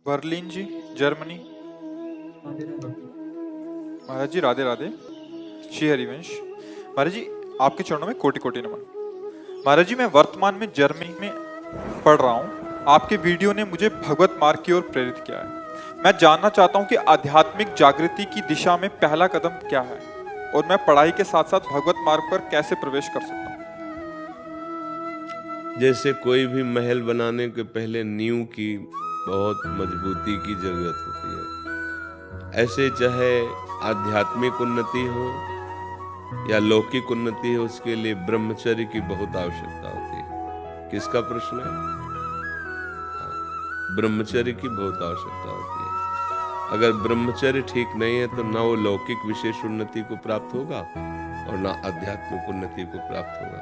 Berlin जी, Germany. महाराज जी राधे राधे। श्री हरिवंश। महाराज जी आपके चरणों में कोटि कोटि नमन। महाराज जी मैं वर्तमान में जर्मनी में पढ़ रहा हूँ। आपके वीडियो ने मुझे भगवत मार्ग की ओर प्रेरित किया है। मैं जानना चाहता हूँ कि आध्यात्मिक जागृति की दिशा में पहला कदम क्या है और मैं पढ़ाई के साथ साथ भगवत मार्ग पर कैसे प्रवेश कर सकता हूँ। जैसे कोई भी महल बनाने के पहले नींव की बहुत मजबूती की जरूरत होती है, ऐसे चाहे आध्यात्मिक उन्नति हो या लौकिक उन्नति हो, उसके लिए ब्रह्मचर्य की बहुत आवश्यकता होती है। किसका प्रश्न है? ब्रह्मचर्य की बहुत आवश्यकता होती है। अगर ब्रह्मचर्य ठीक नहीं है तो ना वो लौकिक विशेष उन्नति को प्राप्त होगा और ना आध्यात्मिक उन्नति को प्राप्त होगा।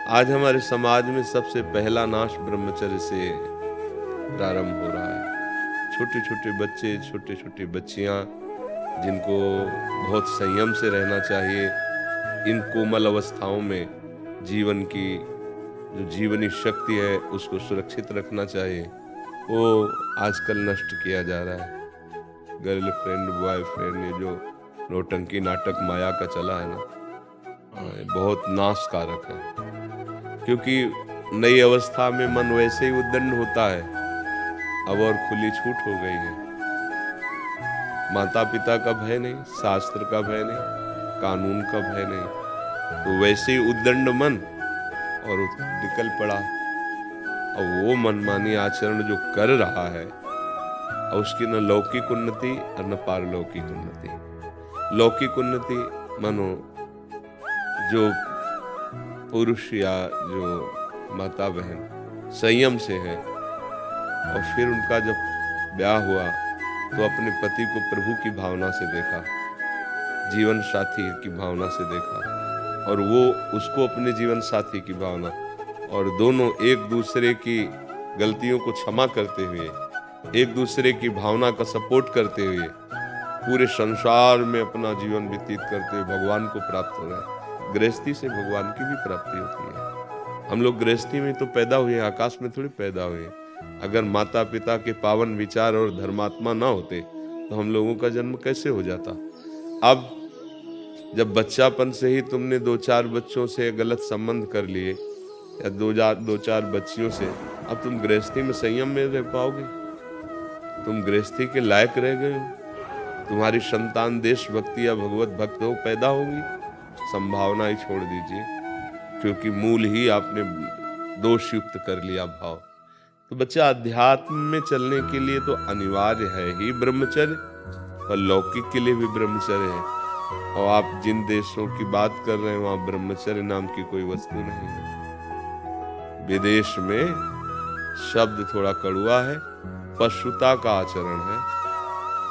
आज हमारे समाज में सबसे पहला नाश ब्रह्मचर्य से प्रारंभ हो रहा है। छोटे छोटे बच्चे, छोटे छोटी बच्चियां, जिनको बहुत संयम से रहना चाहिए, इन कोमल अवस्थाओं में जीवन की जो जीवनी शक्ति है उसको सुरक्षित रखना चाहिए, वो आजकल नष्ट किया जा रहा है। गर्लफ्रेंड बॉयफ्रेंड, ये जो नौटंकी नाटक माया का चला है ना, बहुत नाशकारक है। क्योंकि नई अवस्था में मन वैसे ही उद्दंड होता है, अब और खुली छूट हो गई है। माता पिता का भय नहीं, शास्त्र का भय नहीं, कानून का भय नहीं, तो वैसे ही उद्दंड मन और निकल पड़ा। अब वो मनमानी आचरण जो कर रहा है, और उसकी न लौकिक उन्नति और न पारलौकिक उन्नति। लौकिक उन्नति मानो जो पुरुष या जो माता बहन संयम से है और फिर उनका जब ब्याह हुआ तो अपने पति को प्रभु की भावना से देखा, जीवन साथी की भावना से देखा, और वो उसको अपने जीवन साथी की भावना, और दोनों एक दूसरे की गलतियों को क्षमा करते हुए, एक दूसरे की भावना का सपोर्ट करते हुए पूरे संसार में अपना जीवन व्यतीत करते हुए भगवान को प्राप्त हो रहा है। गृहस्थी से भगवान की भी प्राप्ति होती है। हम लोग गृहस्थी में तो पैदा हुए, आकाश में थोड़ी पैदा हुए। अगर माता पिता के पावन विचार और धर्मात्मा ना होते तो हम लोगों का जन्म कैसे हो जाता। अब जब बच्चापन से ही तुमने 2-4 बच्चों से गलत संबंध कर लिए या 2-4 बच्चियों से, अब तुम गृहस्थी में संयम में रह पाओगे? तुम गृहस्थी के लायक रह गए हो? तुम्हारी संतान देशभक्ति या भगवत भक्त हो पैदा होगी? संभावना ही छोड़ दीजिए, क्योंकि मूल ही आपने दोष युक्त कर लिया भाव। तो बच्चा अध्यात्म में चलने के लिए तो अनिवार्य है ही ब्रह्मचर्य, और लौकिक के लिए भी ब्रह्मचर्य है। और आप जिन देशों की बात कर रहे हैं वहां ब्रह्मचर्य नाम की कोई वस्तु नहीं है। विदेश में शब्द थोड़ा कड़वा है, पशुता का आचरण है,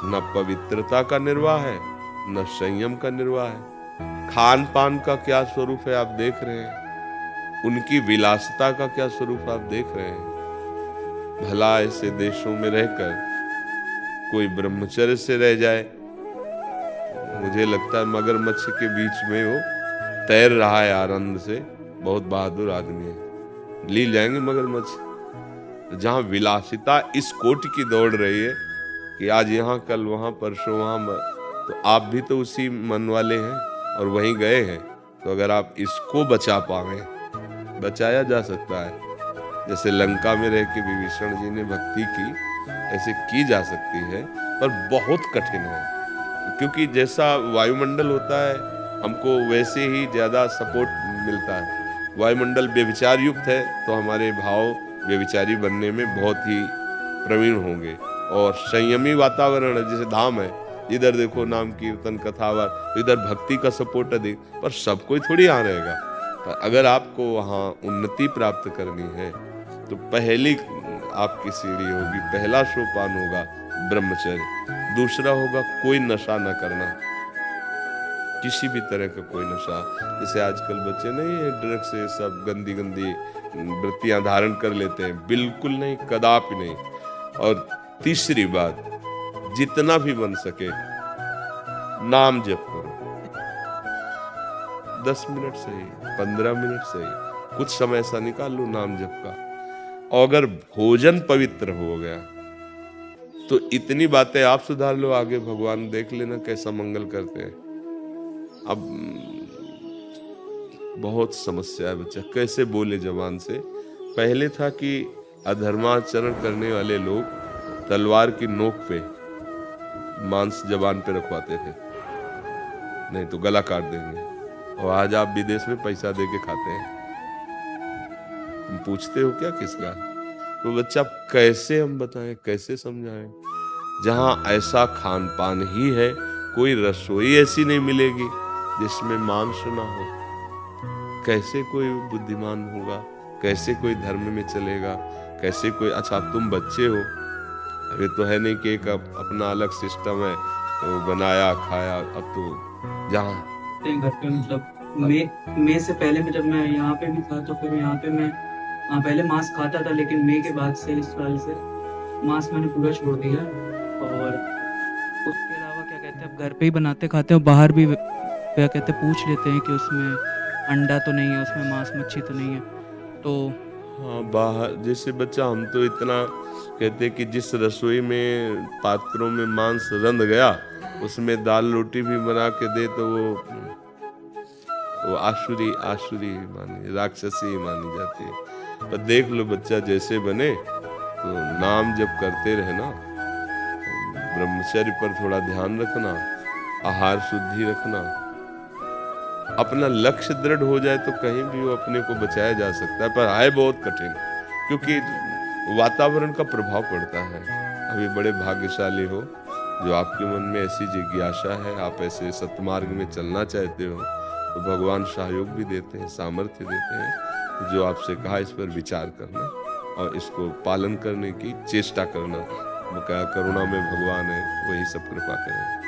न पवित्रता का निर्वाह है, न संयम का निर्वाह है। खान पान का क्या स्वरूप है आप देख रहे हैं, उनकी विलासिता का क्या स्वरूप आप देख रहे हैं। भला ऐसे देशों में रहकर कोई ब्रह्मचर्य से रह जाए, मुझे लगता है मगरमच्छ के बीच में वो तैर रहा है आनंद से, बहुत बहादुर आदमी है। ली जाएंगे मगरमच्छ। जहां विलासिता इस कोटि की दौड़ रही है कि आज यहाँ कल वहां परसों वहां, तो आप भी तो उसी मन वाले हैं और वहीं गए हैं। तो अगर आप इसको बचा पावे, बचाया जा सकता है। जैसे लंका में रह के विभीषण जी ने भक्ति की, ऐसे की जा सकती है, पर बहुत कठिन है। क्योंकि जैसा वायुमंडल होता है हमको वैसे ही ज्यादा सपोर्ट मिलता है। वायुमंडल व्यभिचार युक्त है तो हमारे भाव व्यभिचारी बनने में बहुत ही प्रवीण होंगे। और संयमी वातावरण है, जैसे धाम है, इधर देखो नाम कीर्तन कथावार, इधर भक्ति का सपोर्ट अधिक, पर सब कोई थोड़ी यहाँ रहेगा। पर अगर आपको वहाँ उन्नति प्राप्त करनी है तो पहली आपकी सीढ़ी होगी, पहला सोपान होगा ब्रह्मचर्य। दूसरा होगा कोई नशा न करना, किसी भी तरह का कोई नशा। जैसे आजकल बच्चे नहीं है, ड्रग्स से सब गंदी गंदी वृत्तियां धारण कर लेते हैं, बिल्कुल नहीं, कदापि नहीं। और तीसरी बात, जितना भी बन सके नाम जप करो। 10 मिनट सही, 15 मिनट सही, कुछ समय ऐसा निकाल लो नाम जप का। और अगर भोजन पवित्र हो गया तो इतनी बातें आप सुधार लो, आगे भगवान देख लेना कैसा मंगल करते हैं। अब बहुत समस्या है, बच्चा कैसे बोले जबान से। पहले था कि अधर्माचरण करने वाले लोग तलवार की नोक पे मांस जबान पे रखवाते थे, नहीं तो गला काट देंगे। और आज आप विदेश में पैसा दे के खाते हैं, तुम पूछते हो क्या किसका? तो बच्चा कैसे हम बताएं, कैसे समझाएं? जहां ऐसा खान पान ही है, कोई रसोई ऐसी नहीं मिलेगी जिसमें मांस ना हो। कैसे कोई बुद्धिमान होगा, कैसे कोई धर्म में चलेगा, कैसे कोई। अच्छा तुम बच्चे हो, अभी तो है नहीं कि एक अपना अलग सिस्टम है तो बनाया खाया। अब तो जहाँ घर पे मतलब मई से पहले में जब मैं यहाँ पे भी था तो फिर यहाँ पे मैं पहले मांस खाता था, लेकिन मई के बाद से इस साल से मांस मैंने पूरा छोड़ दिया। और उसके अलावा क्या कहते हैं, अब घर पे ही बनाते खाते हैं, बाहर भी क्या कहते हैं पूछ लेते हैं कि उसमें अंडा तो नहीं है, उसमें मांस मच्छी तो नहीं है। तो हाँ बाहर जैसे बच्चा हम तो इतना कहते कि जिस रसोई में पात्रों में मांस रंध गया उसमें दाल रोटी भी बना के दे तो वो आसुरी मानी, राक्षसी मानी जाती है। पर देख लो बच्चा जैसे बने, तो नाम जब करते रहे ना, ब्रह्मचर्य पर थोड़ा ध्यान रखना, आहार शुद्धि रखना, अपना लक्ष्य दृढ़ हो जाए तो कहीं भी वो अपने को बचाया जा सकता है। पर है बहुत कठिन, क्योंकि वातावरण का प्रभाव पड़ता है। अभी बड़े भाग्यशाली हो जो आपके मन में ऐसी जिज्ञासा है, आप ऐसे सत्मार्ग में चलना चाहते हो, तो भगवान सहयोग भी देते हैं, सामर्थ्य देते हैं। जो आपसे कहा इस पर विचार करना और इसको पालन करने की चेष्टा करना। करुणा में भगवान है, वही सब कृपा करें।